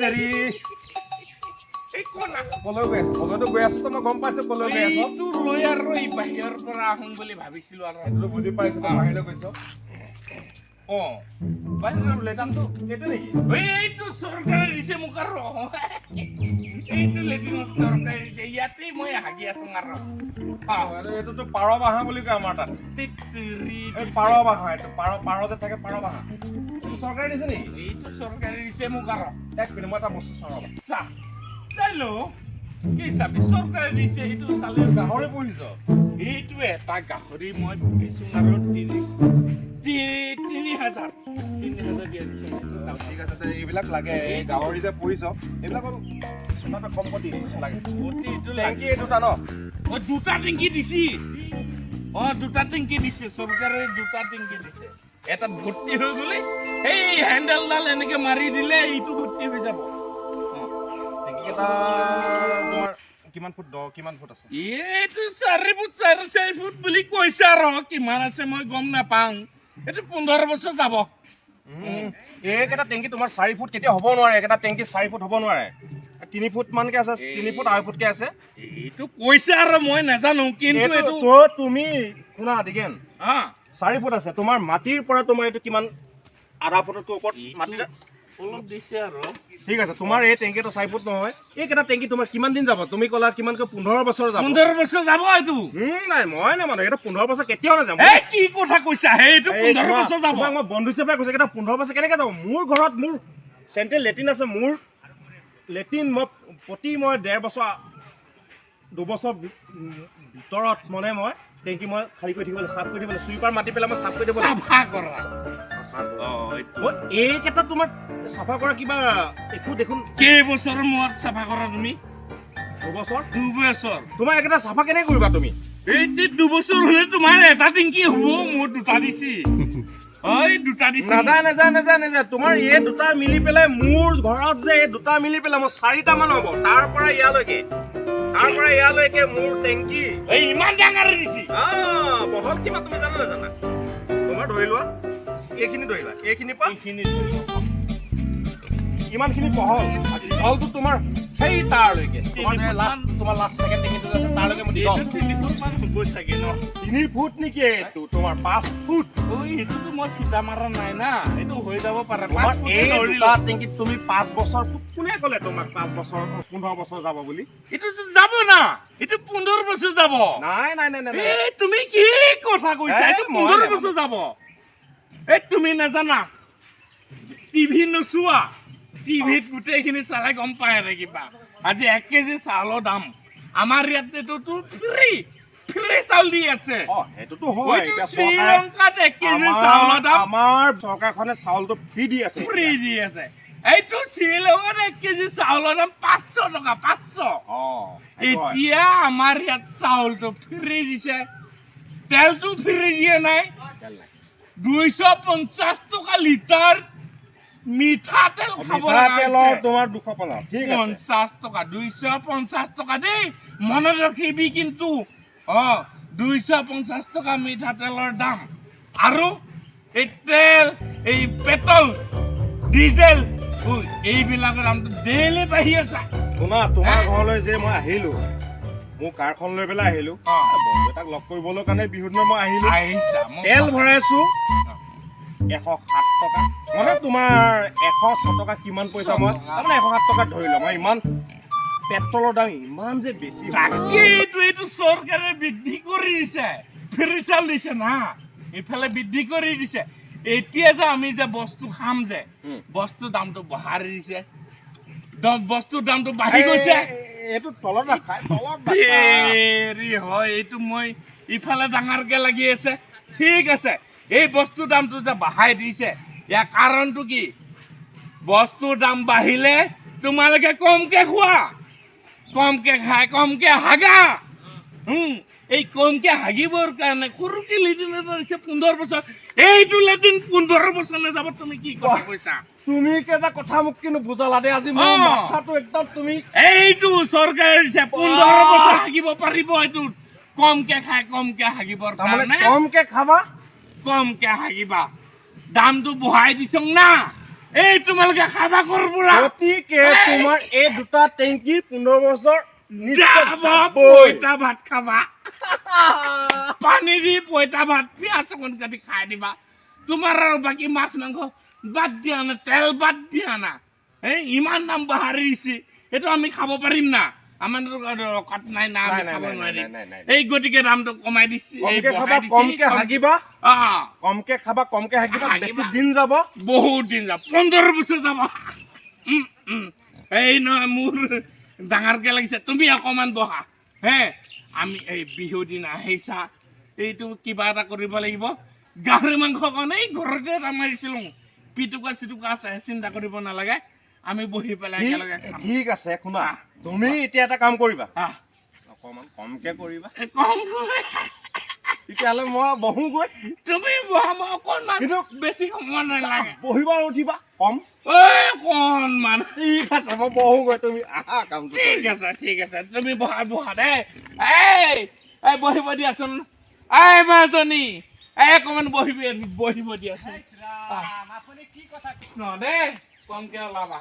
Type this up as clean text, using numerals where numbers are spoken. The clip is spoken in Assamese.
তেৰি এই কোনা কলৈ গৈ আছ কলৈতো গৈ আছ তো মই গম পাইছো কলৈ গৈ আছ এইটো লৈ আৰু এই বাহিৰৰ পৰা আহোঁ বুলি ভাবিছিলো আৰু এইটো বুজি পাইছো তই বাহিৰলৈ গৈছ অ বাহিৰৰ লেটানটো এইটো নেকি এইটো চৰকাৰে দিছে মোক আৰু এইটো লেটিনত চৰকাৰে দিছে ইয়াতে মই হাগি আছো আৰু এইটোতো পাৰ বাহা বুলি কয় আমাৰ তাত তিত্তিৰি এই পাৰ বাহা এইটো পাৰ যে থাকে পাৰ বাহা এইটো চৰকাৰে দিছে নেকি এইটো চৰকাৰে দিছে মোক আৰু এক মিনিট মই এটা বস্তু চাওঁ ৰ'বা চা চালো কি চাবি চৰকাৰে দিছে এইটো চালে গাহৰি পুহিছ এইটো এটা গাহৰি মই পুহিছো আৰু 3,000 দিয়া দিছে ঠিক আছে এইবিলাক লাগে এই গাহৰি যে পুহিছ এইবিলাক এটা কম কটি লাগে এইটো টেংকি এই দুটা ন অ দুটা টেংকি দিছি অ দুটা টেংকি দিছে চৰকাৰে দুটা টেংকি দিছে এটা ভৰ্তি হৈ গ'লে এই হেণ্ডেলডাল এনেকে মাৰি দিলে এইটো ভৰ্তি হৈ যাব টেংকিকেইটা তোমাৰ কিমান ফুট দ কিমান ফুট আছে এইটো 4 ফুট 4.5 ফুট বুলি কৈছে আৰু কিমান আছে মই গম নাপাওঁ এইটো 15 বছৰ যাব এইকেইটা টেংকি তোমাৰ 4 ফুট কেতিয়া হ'ব নোৱাৰে একেটা টেংকি 4 ফুট হ'ব নোৱাৰে 3 ফুট মানকে আছে 3 ফুট 2.5 ফুটকে আছে এইটো কৈছে আৰু মই নাজানো কিন্তু এইটো তো তুমি শুনা দিগেন 4 ফুট আছে তোমাৰ মাটিৰ পৰা তোমাৰ এইটো কিমান আধা ফুটতকৈ ওপৰত মাটিৰ অলপ দিছে আৰু ঠিক আছে তোমাৰ এই টেংকিটো 4 ফুট নহয় এইকেইটা টেংকি তোমাৰ কিমান দিন যাব তুমি ক'লা কিমানকৈ 15 বছৰ যাব 15 বছৰ যাব এইটো নাই মই নামানো এটা 15 বছৰ কেতিয়াও নাযাব এই কি কথা কৈছা এইটো 15 বছৰ যাব মই বন্ধু হিচাপে কৈছো এটা 15 বছৰ কেনেকৈ যাব মোৰ ঘৰত মোৰ চেণ্ট্ৰেল লেট্ৰিন আছে মোৰ লেট্ৰিন মই প্ৰতি মই 1.5 বছৰ 2 বছৰ ভিতৰত মানে মই টেংকি মই খালী কৰি থাকিবলৈ চাফ কৰি থাকিবলৈ চুইপাৰ মাতি পেলাই মই চাফ কৰি দিব চাফা কৰা এইকেইটা তোমাৰ চাফা কৰা কিবা একো দেখোন কেইবছৰৰ মূৰত চাফা কৰা তুমি 2 বছৰ 2 বছৰ তোমাৰ একেটা চাফা কেনেকৈ কৰিবা তুমি এই 2 বছৰ হ'লে তোমাৰ এটা টেংকি হ'ব মোৰ দুটা দিছি ঐ দুটা দিছি নাযায় তোমাৰ এই দুটা মিলি পেলাই মোৰ ঘৰত যে এই দুটা মিলি পেলাই মই 4টা মান হ'ব তাৰ পৰা ইয়ালৈকে মোৰ টেংকি এই ইমান ডাঙৰ দিছি বহল কিমান তুমি জানা নাজানা তোমাৰ ধৰি লোৱা এইখিনি ধৰিলা এইখিনি পৰা এইখিনি ইমানখিনি বহল বহলটো তোমাৰ সেই তাৰলৈকে তোমাৰ লাষ্ট ছেকেণ্ড টেংকিটো আছে তাৰলৈকে মই দিওঁ 3 ফুট মান হ'ব চাগে ন 3 ফুট নেকি এইটো তোমাৰ 5 ফুট ঐ এইটোতো মই ফিটা মাৰা নাই না এইটো হৈ যাব পাৰে তোমাৰ এই দুটা টেংকিত তুমি 5 বছৰ কোনে ক'লে তোমাক 5 বছৰ 15 বছৰ যাব বুলি এইটোতো যাব না এইটো 15 বছৰ যাব নাই এই তুমি কি কথা কৈছা এইটো 15 বছৰ যাব এই তুমি নাজানা টিভি নোচোৱা টিভিত গোটেইখিনি চালে গম পায় আৰু কিবা আজি 1 কেজি চাউলৰ দাম আমাৰ ইয়াতেতো ফ্ৰী চাউল দি আছে সেইটোতো হয় এতিয়া শ্ৰীলংকাত 1 কেজি চাউলৰ দাম আমাৰ চৰকাৰখনে চাউলটো ফ্ৰী দি আছে এইটো শ্ৰীলংকাত 1 কেজি চাউলৰ দাম 500 টকা 500 এতিয়া আমাৰ ইয়াত চাউলটো ফ্ৰী দিছে তেলটো ফ্ৰী দিয়ে নাই 250 টকা লিটাৰ মিঠাতেল খাব তেলৰ তোমাৰ 250 ঠিক আছে 50 টকা 250 টকা দেই মনত ৰাখিবি কিন্তু 250 টকা মিঠাতেলৰ দাম আৰু এই তেল এই পেট্ৰল ডিজেল এইবিলাকৰ দামটো ডেইলি বাঢ়ি আছে শুনা তোমাৰ ঘৰলৈ যে মই আহিলো মোৰ কাৰখন লৈ পেলাই আহিলো বন্ধু এটাক লগ কৰিবলৈ কাৰণে বিহুত মই আহিলো তেল ভৰাইছো 107 টকা মানে তোমাৰ 106 টকা কিমান পইচা মই তাৰমানে 107 টকা ধৰি লওঁ মই ইমান পেট্ৰলৰ দাম ইমান যে বেছি এইটো চৰকাৰে বৃদ্ধি কৰি দিছে ফ্ৰী চাউল দিছে না এইফালে বৃদ্ধি কৰি দিছে এতিয়া যে আমি যে বস্তু খাম যে বস্তুৰ দামটো বঢ়াই দিছে বস্তুৰ দামটো বাঢ়ি গৈছে এইটো তলত নাখায় হয় এইটো মই ইফালে ডাঙৰকে লাগি আছে ঠিক আছে এই বস্তুৰ দামটো যে বঢ়াই দিছে ইয়াৰ কাৰণটো কি বস্তুৰ দাম বাঢ়িলে তোমালোকে কমকে খোৱা কমকে খাই কমকে হাগা এই কমকে হাগিবৰ কাৰণে সৰুকে লেট্ৰিন এটা দিছে 15 বছৰ এইটো লেট্ৰিন 15 বছৰ নাযাব তুমি কি কথা কৈছা তুমি কেটা কথা মোক কিন্তু বুজালা দে আজি মোৰ মাথাটো একদম তুমি এইটো চৰকাৰে দিছে 15 বছৰ হাগিব পাৰিব এইটো কমকে খাই কমকে হাগিবৰ কাৰণে কমকে খাবা কমকে হাগিবা দামটো বঢ়াই দিছ না এই তোমালোকে খাবা কৰ পৰা গতিকে তোমাৰ এই দুটা টেংকি 15 বছৰ যাব পইতা ভাত খাবা পানী দি পইতা ভাত পিঁয়াজ অকণ কাটি খাই দিবা তোমাৰ আৰু বাকী মাছ মাংস বাদ দিয়া না তেল বাদ দিয়া না ইমান দাম বাঢ়িছে এইটো আমি খাব পাৰিম না আমাৰ ৰকত নাই না আমি খাব নোৱাৰিম এই গতিকে দামটো কমাই দিছে এই বঢ়াই দিছে কমকে হাগিবা কমকে খাবা কমকে হাগিবা বেছি দিন যাব বহুত দিন যাব 15 বছৰ যাব এই নহয় মোৰ ডাঙৰকে লাগিছে তুমি অকমান বহা আমি এই বিহু দিন আহিছা এইটো কিবা এটা কৰিব লাগিব গাহৰি মাংস কাৰণে এই ঘৰতে এটা মাৰিছিলো পিটুকা চিটুকা আছে চিন্তা কৰিব নালাগে আমি বহি পেলাই একেলগে খাম ঠিক আছে শুনা তুমি এতিয়া এটা কাম কৰিবা অকমান কমকে কৰিবা কম তেতিয়াহ'লে মই বহোগৈ তুমি বহা মই অকণমান বেছি সময় নালাগে বহিবা আৰু উঠিবা কম অকণমান ঠিক আছে মই বহোগৈ তুমি আহা কামটো ঠিক আছে তুমি বহা বহা দেই এই বহিব দিয়াচোন মাজনী অকণমান বহিব দিয়াচোন আপুনি কি কথা কৃষ্ণ দেই কমকে ওলাবা